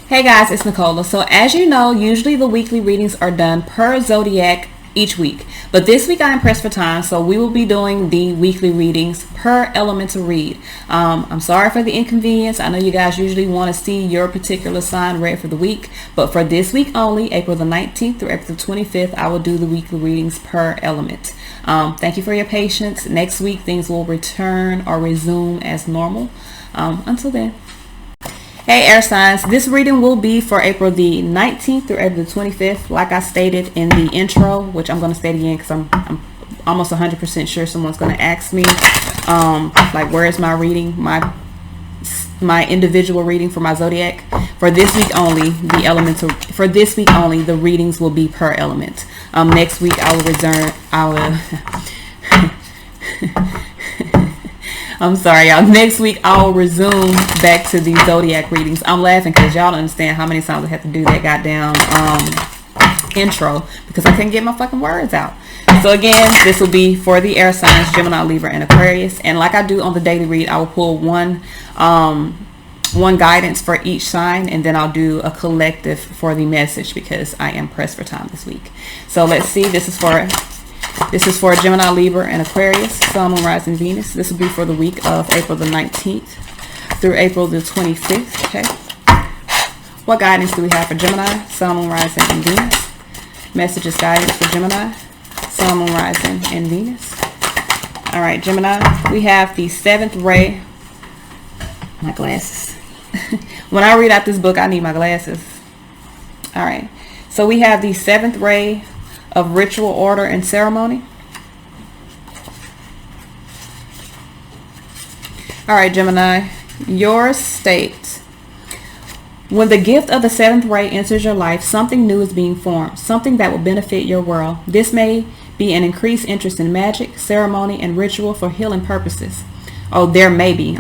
Hey guys, it's Nicola. So as you know, usually the weekly readings are done per zodiac each week. But this week I am pressed for time, so we will be doing the weekly readings per elemental read. I'm sorry for the inconvenience. I know you guys usually want to see your particular sign read for the week, but for this week only, April the 19th through April the 25th, I will do the weekly readings per element. Thank you for your patience. Next week things will return or resume as normal. Until then. Hey air signs, this reading will be for April the 19th through April the 25th, like I stated in the intro, which I'm going to state again because I'm almost 100% sure someone's going to ask me, like, where is my reading, my individual reading for my zodiac. For this week only, the readings will be per element. Next week I'm sorry, y'all. Next week, I'll resume back to the zodiac readings. I'm laughing because y'all don't understand how many times I have to do that goddamn intro because I couldn't get my fucking words out. So again, this will be for the air signs, Gemini, Libra, and Aquarius. And like I do on the daily read, I will pull one guidance for each sign, and then I'll do a collective for the message because I am pressed for time this week. So let's see. This is for Gemini, Libra, and Aquarius, Sun, Moon, Rising, Venus. This will be for the week of April the 19th through April the 25th. Okay. What guidance do we have for Gemini, Sun, Moon, Rising, and Venus? Messages, guidance for Gemini, Sun, Moon, Rising, and Venus. All right, Gemini, we have the 7th ray. My glasses. When I read out this book, I need my glasses. All right. So we have the 7th ray of ritual, order, and ceremony. All right, Gemini, yours states, when the gift of the 7th ray enters your life, something new is being formed, something that will benefit your world. This may be an increased interest in magic, ceremony, and ritual for healing purposes. There may be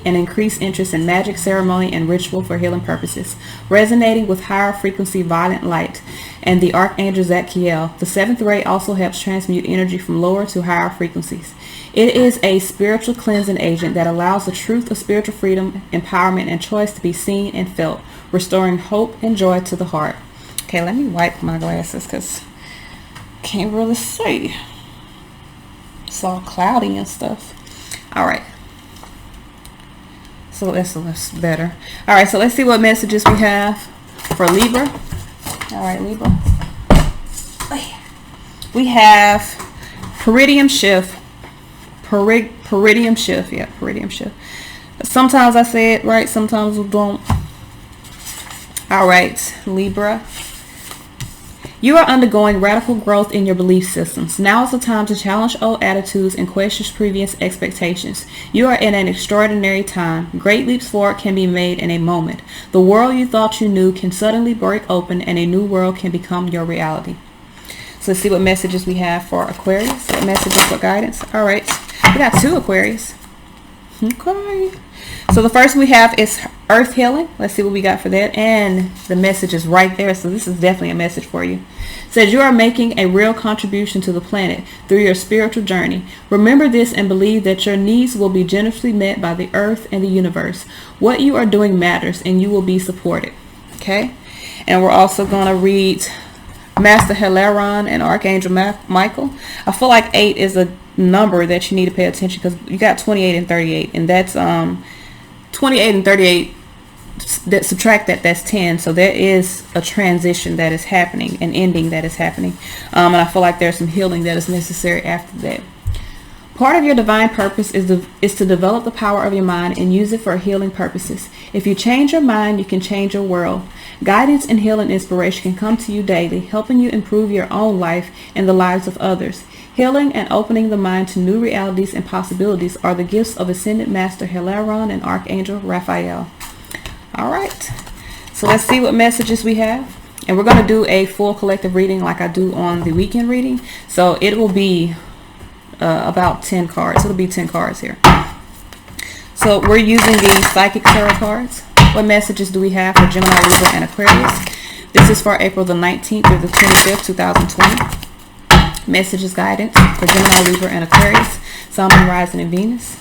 an increased interest in magic, ceremony, and ritual for healing purposes, resonating with higher frequency violet light and the Archangel Zadkiel. The 7th ray also helps transmute energy from lower to higher frequencies. It is a spiritual cleansing agent that allows the truth of spiritual freedom, empowerment, and choice to be seen and felt, restoring hope and joy to the heart. Okay, let me wipe my glasses because I can't really see. It's all cloudy and stuff. All right, so that's better. All right, so let's see what messages we have for Libra. All right, Libra, we have Peridium shift. Peridium shift. Yeah, Peridium shift. Sometimes I say it right, sometimes I don't. All right, Libra, you are undergoing radical growth in your belief systems. Now is the time to challenge old attitudes and question previous expectations. You are in an extraordinary time. Great leaps forward can be made in a moment. The world you thought you knew can suddenly break open and a new world can become your reality. So let's see what messages we have for Aquarius. What messages for guidance? All right, we got 2 Aquarius. Okay. So the first we have is earth healing. Let's see what we got for that. And the message is right there. So this is definitely a message for you. It says you are making a real contribution to the planet through your spiritual journey. Remember this and believe that your needs will be generously met by the earth and the universe. What you are doing matters and you will be supported. Okay. And we're also going to read Master Helaron and Archangel Michael. I feel like 8 is a number that you need to pay attention because you got 28 and 38, and that's 28 and 38, that subtract that's 10. So there is a transition that is happening, an ending that is happening, and I feel like there's some healing that is necessary after that. Part of your divine purpose is to develop the power of your mind and use it for healing purposes. If you change your mind, you can change your world. Guidance and healing inspiration can come to you daily, helping you improve your own life and the lives of others. Healing and opening the mind to new realities and possibilities are the gifts of Ascended Master Helaron and Archangel Raphael. All right, so let's see what messages we have. And we're going to do a full collective reading like I do on the weekend reading. So it will be about 10 cards. It'll be 10 cards here. So we're using the Psychic Tarot cards. What messages do we have for Gemini, Libra, and Aquarius? This is for April the 19th through the 25th, 2020. Messages, guidance for Gemini, Libra, and Aquarius, Sun, Moon, Rising, and Venus.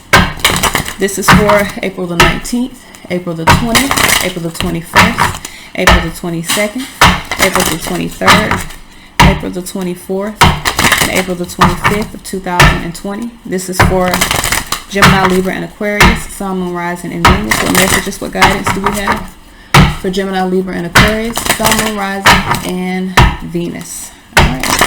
This is for April the 19th April the 20th, April the 21st, April the 22nd, April the 23rd, April the 24th, and April the 25th of 2020. This is for Gemini, Libra, and Aquarius, Sun, Moon, Rising, and Venus. What messages, what guidance do we have for Gemini, Libra, and Aquarius, Sun, Moon, Rising, and Venus? All right.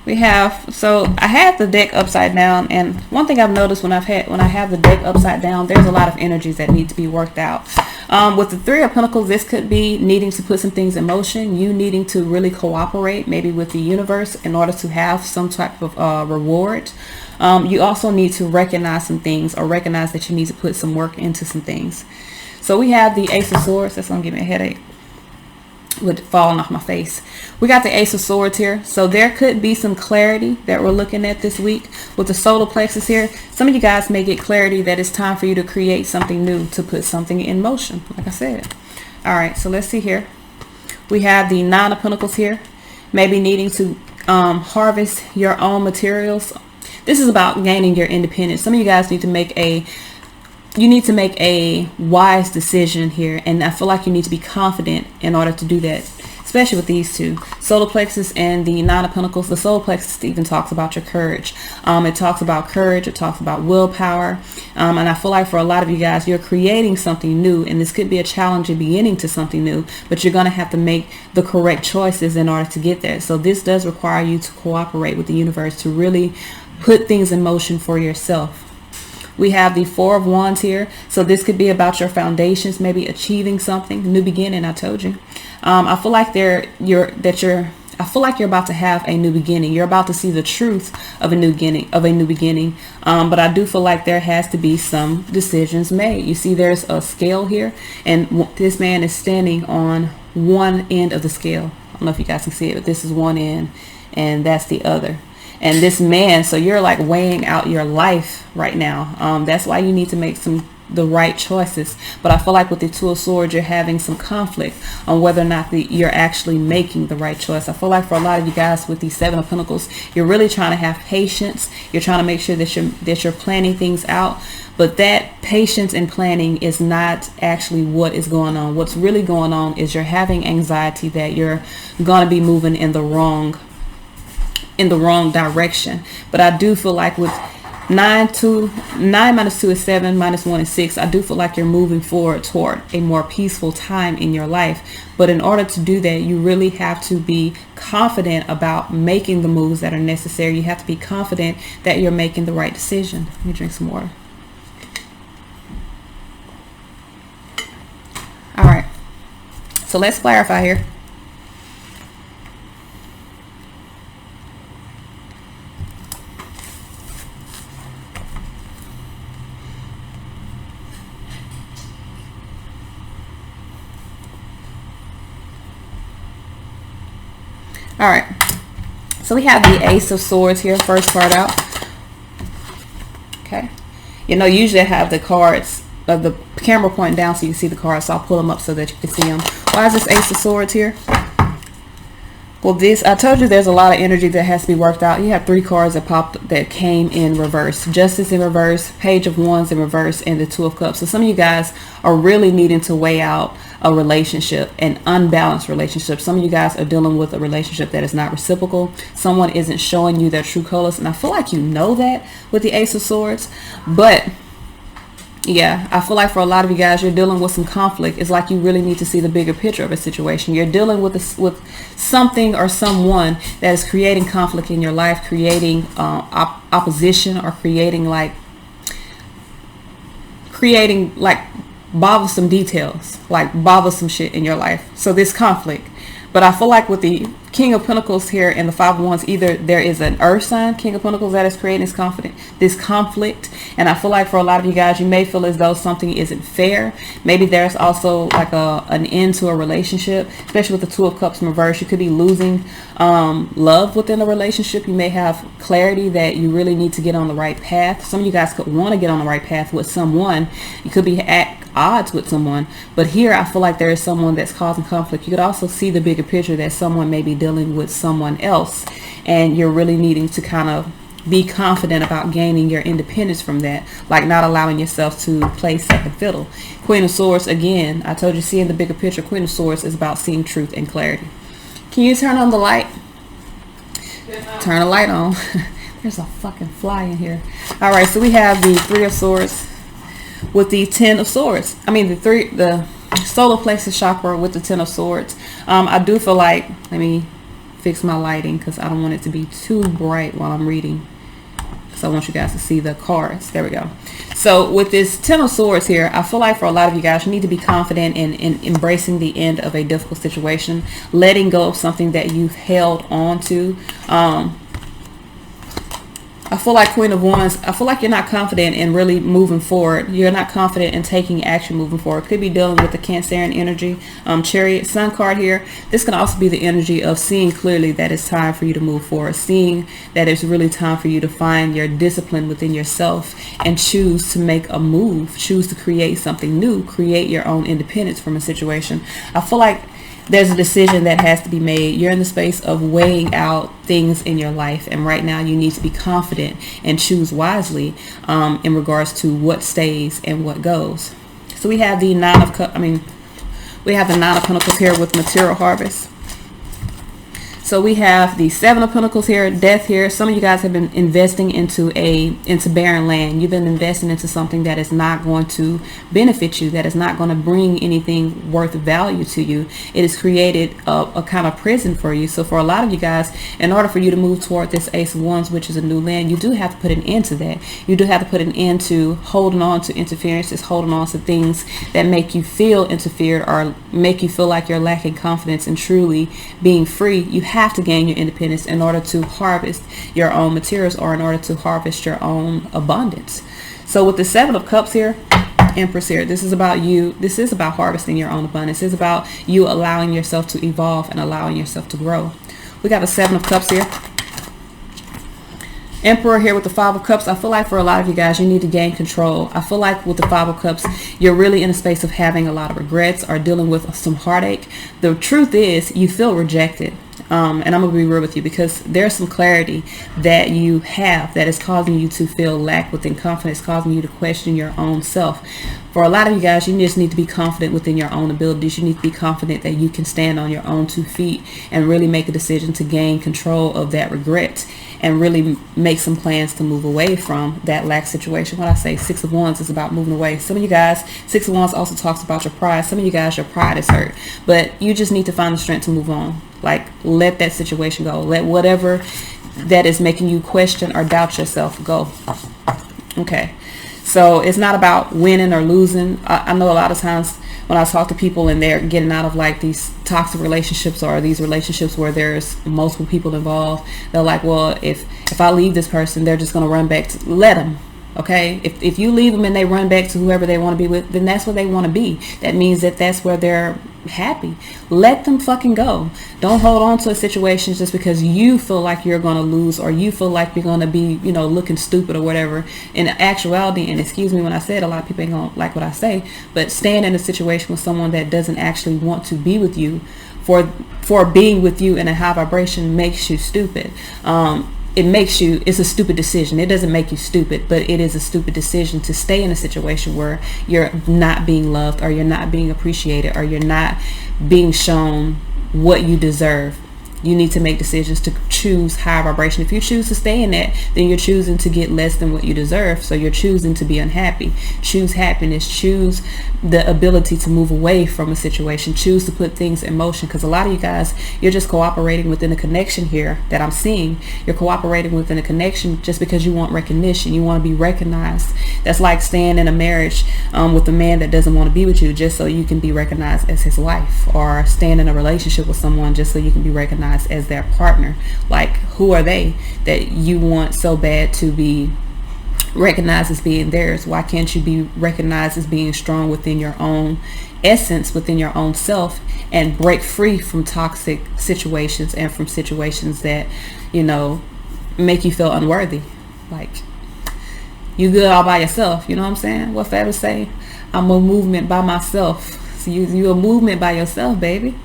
We have, so I had the deck upside down, and one thing I've noticed when I have the deck upside down, there's a lot of energies that need to be worked out. With the Three of Pentacles, this could be needing to put some things in motion, you needing to really cooperate maybe with the universe in order to have some type of reward. You also need to recognize some things, or recognize that you need to put some work into some things. So we have the Ace of Swords. That's going to give me a headache with falling off my face. We got the Ace of Swords here. So there could be some clarity that we're looking at this week with the solar plexus here. Some of you guys may get clarity that it's time for you to create something new, to put something in motion, like I said. All right, so let's see here. We have the Nine of Pentacles here. Maybe needing to harvest your own materials. This is about gaining your independence. Some of you guys need to make a wise decision here, and I feel like you need to be confident in order to do that, especially with these two, solar plexus and the Nine of Pentacles. The solar plexus even talks about your courage. It talks about courage, it talks about willpower, and I feel like for a lot of you guys, you're creating something new, and this could be a challenging beginning to something new, but you're going to have to make the correct choices in order to get there. So this does require you to cooperate with the universe to really put things in motion for yourself. We have the Four of Wands here. So this could be about your foundations, maybe achieving something, new beginning. I told you. I feel like you're about to have a new beginning. You're about to see the truth of a new beginning. But I do feel like there has to be some decisions made. You see, there's a scale here, and this man is standing on one end of the scale. I don't know if you guys can see it, but this is one end, and that's the other. And this man, so you're like weighing out your life right now. That's why you need to make the right choices. But I feel like with the Two of Swords, you're having some conflict on whether or not you're actually making the right choice. I feel like for a lot of you guys with the Seven of Pentacles, you're really trying to have patience. You're trying to make sure that you're planning things out. But that patience and planning is not actually what is going on. What's really going on is you're having anxiety that you're going to be moving in the wrong direction. But I do feel like with 9 minus 2 is 7, minus 1 is 6. I do feel like you're moving forward toward a more peaceful time in your life. But in order to do that, you really have to be confident about making the moves that are necessary. You have to be confident that you're making the right decision. Let me drink some water. All right, so let's clarify here. All right, so we have the Ace of Swords here, first card out. Okay, you know, usually I have the cards of the camera pointing down so you can see the cards, so I'll pull them up so that you can see them. Why is this Ace of Swords here? Well, I told you there's a lot of energy that has to be worked out. You have 3 cards that came in reverse. Justice in reverse, Page of Wands in reverse, and the Two of Cups. So some of you guys are really needing to weigh out a relationship, an unbalanced relationship. Some of you guys are dealing with a relationship that is not reciprocal. Someone isn't showing you their true colors, and I feel like you know that with the Ace of Swords. But yeah, I feel like for a lot of you guys, you're dealing with some conflict. It's like you really need to see the bigger picture of a situation. You're dealing with something or someone that is creating conflict in your life, creating opposition, or creating like bothersome details, like bothersome shit in your life. So this conflict. But I feel like with the King of Pentacles here and the Five of Wands, either there is an earth sign, King of Pentacles, that is creating this conflict. And I feel like for a lot of you guys, you may feel as though something isn't fair. Maybe there's also like an end to a relationship, especially with the Two of Cups in reverse. You could be losing love within a relationship. You may have clarity that you really need to get on the right path. Some of you guys could want to get on the right path with someone. You could be at odds with someone, but here I feel like there is someone that's causing conflict. You could also see the bigger picture that someone may be dealing with someone else, and you're really needing to kind of be confident about gaining your independence from that, like not allowing yourself to play second fiddle. Queen of Swords, again, I told you, seeing the bigger picture. Queen of Swords is about seeing truth and clarity. Can you turn on the light? Turn the light on. There's a fucking fly in here. All right, so we have the Three of Swords with the Ten of Swords. I mean, the solar plexus chakra with the Ten of Swords. I do feel like, let me fix my lighting because I don't want it to be too bright while I'm reading, because I want you guys to see the cards. There we go. So with this Ten of Swords here, I feel like for a lot of you guys, you need to be confident in embracing the end of a difficult situation, letting go of something that you've held on to. I feel like Queen of Wands, I feel like you're not confident in really moving forward. You're not confident in taking action moving forward. Could be dealing with the Cancerian energy. Chariot, Sun card here. This can also be the energy of seeing clearly that it's time for you to move forward. Seeing that it's really time for you to find your discipline within yourself and choose to make a move. Choose to create something new. Create your own independence from a situation. I feel like there's a decision that has to be made. You're in the space of weighing out things in your life, and right now you need to be confident and choose wisely in regards to what stays and what goes. So we have the Nine of Pentacles here with material harvest. So we have the Seven of Pentacles here, death here. Some of you guys have been investing into barren land. You've been investing into something that is not going to benefit you, that is not going to bring anything worth value to you. It has created a kind of prison for you. So for a lot of you guys, in order for you to move toward this Ace of Wands, which is a new land, you do have to put an end to that. You do have to put an end to holding on to interferences, holding on to things that make you feel interfered or make you feel like you're lacking confidence in truly being free. You have to gain your independence in order to harvest your own materials, or in order to harvest your own abundance. So with the Seven of Cups here, Empress here, this is about you. This is about harvesting your own abundance. This is about you allowing yourself to evolve and allowing yourself to grow. We got the Seven of Cups here. Emperor here with the Five of Cups. I feel like for a lot of you guys, you need to gain control. I feel like with the Five of Cups, you're really in a space of having a lot of regrets or dealing with some heartache. The truth is, you feel rejected. And I'm going to be real with you, because there's some clarity that you have that is causing you to feel lack within confidence, causing you to question your own self. For a lot of you guys, you just need to be confident within your own abilities. You need to be confident that you can stand on your own 2 feet and really make a decision to gain control of that regret and really make some plans to move away from that lack situation. When I say Six of Wands is about moving away. Some of you guys, Six of Wands also talks about your pride. Some of you guys, your pride is hurt, but you just need to find the strength to move on. Like, let that situation go. Let whatever that is making you question or doubt yourself go. Okay. So it's not about winning or losing. I know a lot of times when I talk to people and they're getting out of like these toxic relationships or these relationships where there's multiple people involved, they're like, well, if I leave this person, they're just going to run back to, let them. Okay, if you leave them and they run back to whoever they want to be with, then that's where they want to be. That means that that's where they're happy. Let them fucking go. Don't hold on to a situation just because you feel like you're going to lose, or you feel like you're going to be, you know, looking stupid or whatever. In actuality, and excuse me when I say it, a lot of people ain't going to like what I say, but staying in a situation with someone that doesn't actually want to be with you for being with you in a high vibration makes you stupid. It's a stupid decision. It doesn't make you stupid, but it is a stupid decision to stay in a situation where you're not being loved, or you're not being appreciated, or you're not being shown what you deserve. You need to make decisions to choose higher vibration. If you choose to stay in that, then you're choosing to get less than what you deserve. So you're choosing to be unhappy. Choose happiness. Choose the ability to move away from a situation. Choose to put things in motion. Because a lot of you guys, you're just cooperating within a connection here that I'm seeing. You're cooperating within a connection just because you want recognition. You want to be recognized. That's like staying in a marriage with a man that doesn't want to be with you just so you can be recognized as his wife, or staying in a relationship with someone just so you can be recognized as their partner. Like, who are they that you want so bad to be recognized as being theirs? Why can't you be recognized as being strong within your own essence, within your own self, and break free from toxic situations and from situations that, you know, make you feel unworthy? Like, you good all by yourself. You know what I'm saying? What Pebbles say? I'm a movement by myself. So you a movement by yourself, baby.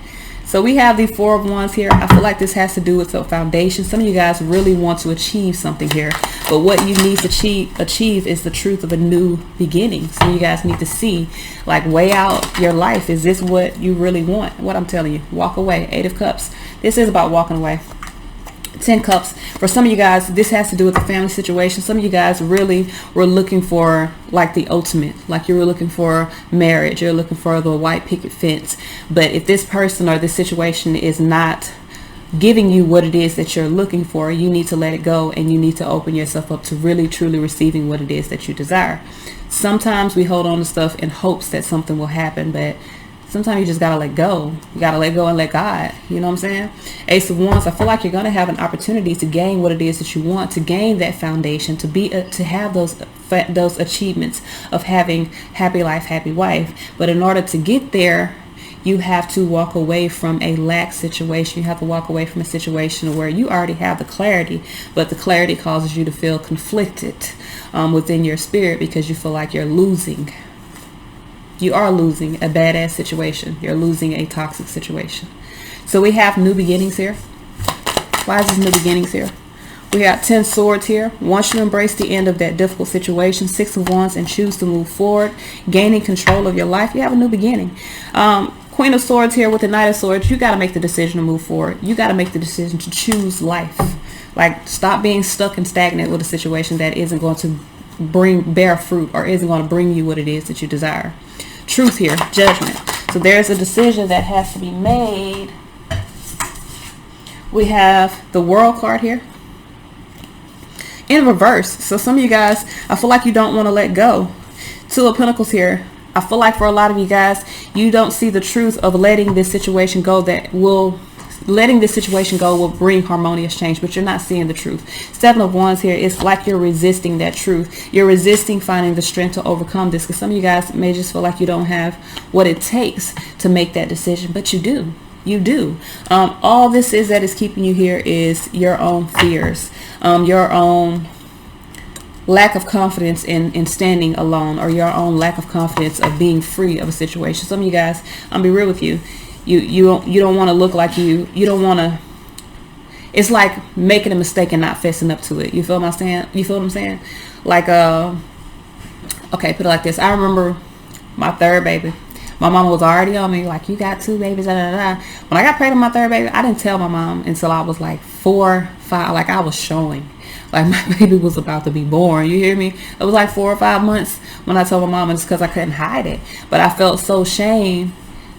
So we have the Four of Wands here. I feel like this has to do with the foundation. Some of you guys really want to achieve something here. But what you need to achieve is the truth of a new beginning. So you guys need to see, like, weigh out your life. Is this what you really want? What I'm telling you, walk away. 8 of Cups. This is about walking away. 10 Cups. For some of you guys, this has to do with the family situation. Some of you guys really were looking for, like, the ultimate. Like, you were looking for marriage. You're looking for the white picket fence. But if this person or this situation is not giving you what it is that you're looking for, you need to let it go, and you need to open yourself up to really truly receiving what it is that you desire. Sometimes we hold on to stuff in hopes that something will happen, but sometimes you just gotta let go. You gotta let go and let God. You know what I'm saying? Ace of Wands. I feel like you're gonna have an opportunity to gain what it is that you want, to gain that foundation, to have those achievements of having happy life, happy wife. But in order to get there, you have to walk away from a lack situation. You have to walk away from a situation where you already have the clarity, but the clarity causes you to feel conflicted within your spirit, because you feel like you're losing. You are losing a badass situation. You're losing a toxic situation. So we have new beginnings here. Why is this new beginnings here? We have 10 Swords here. Once you embrace the end of that difficult situation, 6 of Wands, and choose to move forward, gaining control of your life, you have a new beginning. Queen of Swords here with the Knight of Swords. You got to make the decision to move forward. You got to make the decision to choose life. Like, stop being stuck and stagnant with a situation that isn't going to bear fruit, or isn't going to bring you what it is that you desire. Truth here, Judgment. So there's a decision that has to be made. We have the World card here in reverse. So some of you guys, I feel like you don't want to let go. 2 of Pentacles here. I feel like for a lot of you guys, you don't see the truth of letting this situation go letting this situation go will bring harmonious change, but you're not seeing the truth. 7 of Wands here. It's like you're resisting that truth. You're resisting finding the strength to overcome this, because some of you guys may just feel like you don't have what it takes to make that decision, but you do. You do. All this is that is keeping you here is your own fears, your own lack of confidence in standing alone, or your own lack of confidence of being free of a situation. Some of you guys, I'm be real with you. You don't want to look like you don't want to. It's like making a mistake and not fessing up to it. You feel what I'm saying? You feel what I'm saying? Like, okay, put it like this. I remember my 3rd baby. My mama was already on me, like, you got 2 babies, da, da, da. When I got pregnant with my 3rd baby, I didn't tell my mom until I was like 4, 5. Like, I was showing. Like, my baby was about to be born. You hear me? It was like 4 or 5 months when I told my mom, and it's because I couldn't hide it. But I felt so ashamed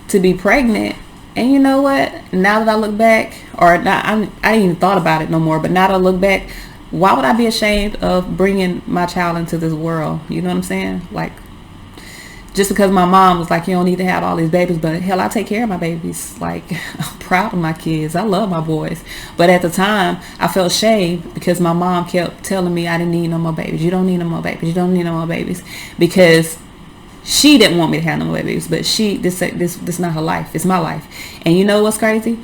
to be pregnant. And you know what? Now that I look back, or not, I ain't even thought about it no more, but now that I look back, why would I be ashamed of bringing my child into this world? You know what I'm saying? Like, just because my mom was like, you don't need to have all these babies, but hell, I take care of my babies. Like, I'm proud of my kids. I love my boys. But at the time, I felt ashamed because my mom kept telling me I didn't need no more babies. You don't need no more babies. You don't need no more babies. Because she didn't want me to have no more babies. But this not her life. It's my life. And you know what's crazy?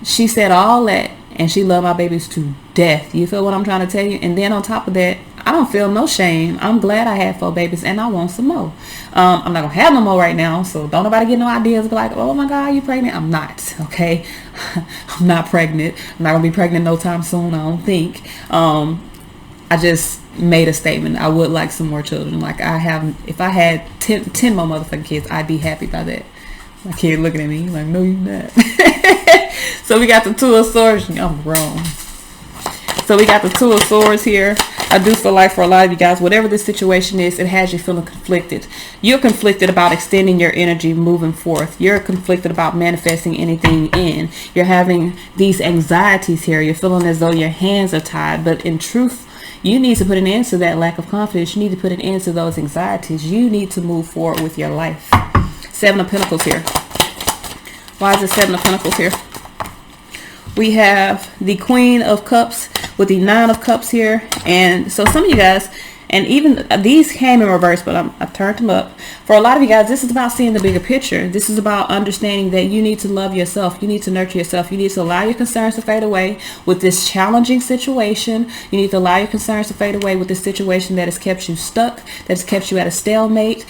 She said all that, and she loved my babies to death. You feel what I'm trying to tell you? And then on top of that, I don't feel no shame. I'm glad I had 4 babies, and I want some more. I'm not gonna have no more right now, so don't nobody get no ideas. Be like, oh my God, you pregnant? I'm not. Okay, I'm not pregnant. I'm not gonna be pregnant no time soon, I don't think. I just made a statement. I would like some more children. Like, if I had 10 more motherfucking kids, I'd be happy by that. My kid looking at me like, no, you're not. So we got the 2 of Swords. I'm wrong. So we got the 2 of Swords here. I do feel like for a lot of you guys, whatever the situation is, it has you feeling conflicted. You're conflicted about extending your energy moving forth. You're conflicted about manifesting anything in. You're having these anxieties here. You're feeling as though your hands are tied. But in truth, you need to put an end to that lack of confidence. You need to put an end to those anxieties. You need to move forward with your life. 7 of Pentacles here. Why is it 7 of Pentacles here? We have the Queen of Cups with the 9 of Cups here. And so some of you guys, And even these came in reverse, but I turned them up. For a lot of you guys, this is about seeing the bigger picture. This is about understanding that you need to love yourself. You need to nurture yourself. You need to allow your concerns to fade away with this challenging situation. You need to allow your concerns to fade away with this situation that has kept you stuck, that has kept you at a stalemate.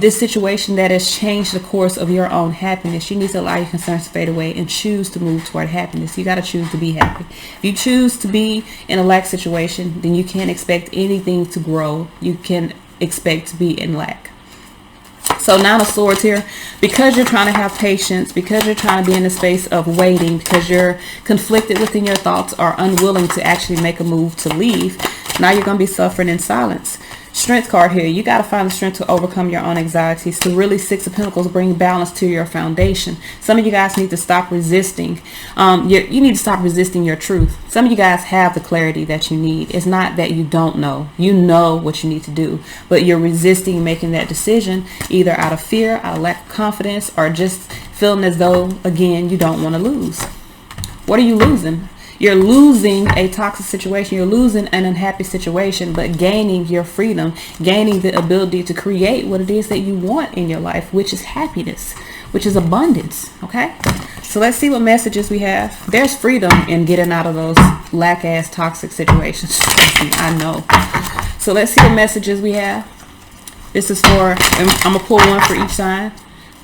This situation that has changed the course of your own happiness. You need to allow your concerns to fade away and choose to move toward happiness. You got to choose to be happy. If you choose to be in a lack situation, then you can't expect anything to grow. You can expect to be in lack. So Nine of Swords here, because you're trying to have patience, because you're trying to be in a space of waiting, because you're conflicted within your thoughts or unwilling to actually make a move to leave, now you're going to be suffering in silence. Strength card here. You got to find the strength to overcome your own anxieties, to really, Six of Pentacles, bring balance to your foundation. Some of you guys need to stop resisting. You need to stop resisting your truth. Some of you guys have the clarity that you need. It's not that you don't know. You know what you need to do, but you're resisting making that decision, either out of fear, out of lack of confidence, or just feeling as though, again, you don't want to lose. What are you losing? You're losing a toxic situation. You're losing an unhappy situation, but gaining your freedom, gaining the ability to create what it is that you want in your life, which is happiness, which is abundance. Okay. So let's see what messages we have. There's freedom in getting out of those lack-ass toxic situations. I know. So let's see what messages we have. This is for, I'm going to pull one for each sign.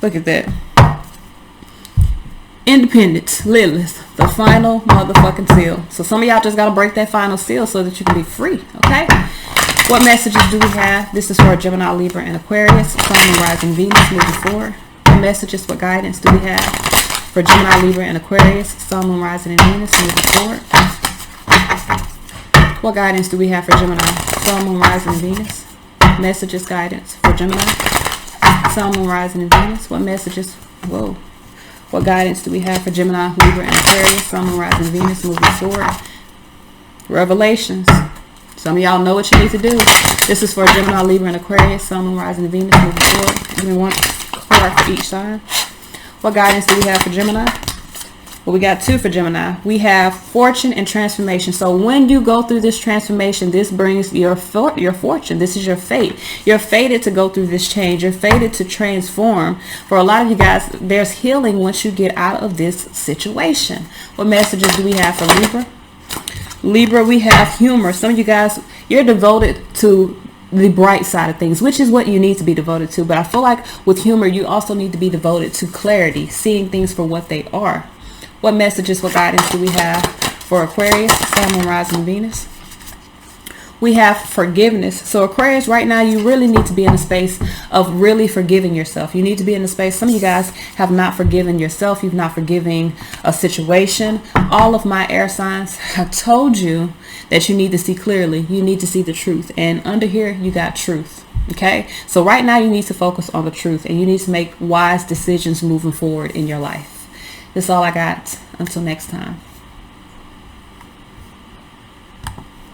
Look at that. Independence, Lilith, the final motherfucking seal. So some of y'all just got to break that final seal so that you can be free, okay? What messages do we have? This is for Gemini, Libra, and Aquarius, Sun, Moon, Rising, Venus, moving forward. What messages, what guidance do we have for Gemini, Libra, and Aquarius, Sun, Moon, Rising, and Venus, moving forward? What guidance do we have for Gemini, Sun, Moon, Rising, and Venus? Messages, guidance for Gemini, Sun, Moon, Rising, and Venus. What messages? Whoa. What guidance do we have for Gemini, Libra, and Aquarius, Sun, Moon, Rising, Venus, moving forward? Revelations. Some of y'all know what you need to do. This is for Gemini, Libra, and Aquarius, Sun, Moon, Rising, and Venus, moving forward. Give me one card for each sign. What guidance do we have for Gemini? Well, we got two for Gemini. We have fortune and transformation. So when you go through this transformation, this brings your fortune. This is your fate. You're fated to go through this change. You're fated to transform. For a lot of you guys, there's healing once you get out of this situation. What messages do we have for Libra? Libra, we have humor. Some of you guys, you're devoted to the bright side of things, which is what you need to be devoted to. But I feel like with humor, you also need to be devoted to clarity, seeing things for what they are. What messages, what guidance do we have for Aquarius, Sun, Moon, Rising, Venus? We have forgiveness. So Aquarius, right now, you really need to be in a space of really forgiving yourself. You need to be in a space. Some of you guys have not forgiven yourself. You've not forgiven a situation. All of my air signs have told you that you need to see clearly. You need to see the truth. And under here, you got truth. Okay. So right now, you need to focus on the truth, and you need to make wise decisions moving forward in your life. That's all I got. Until next time.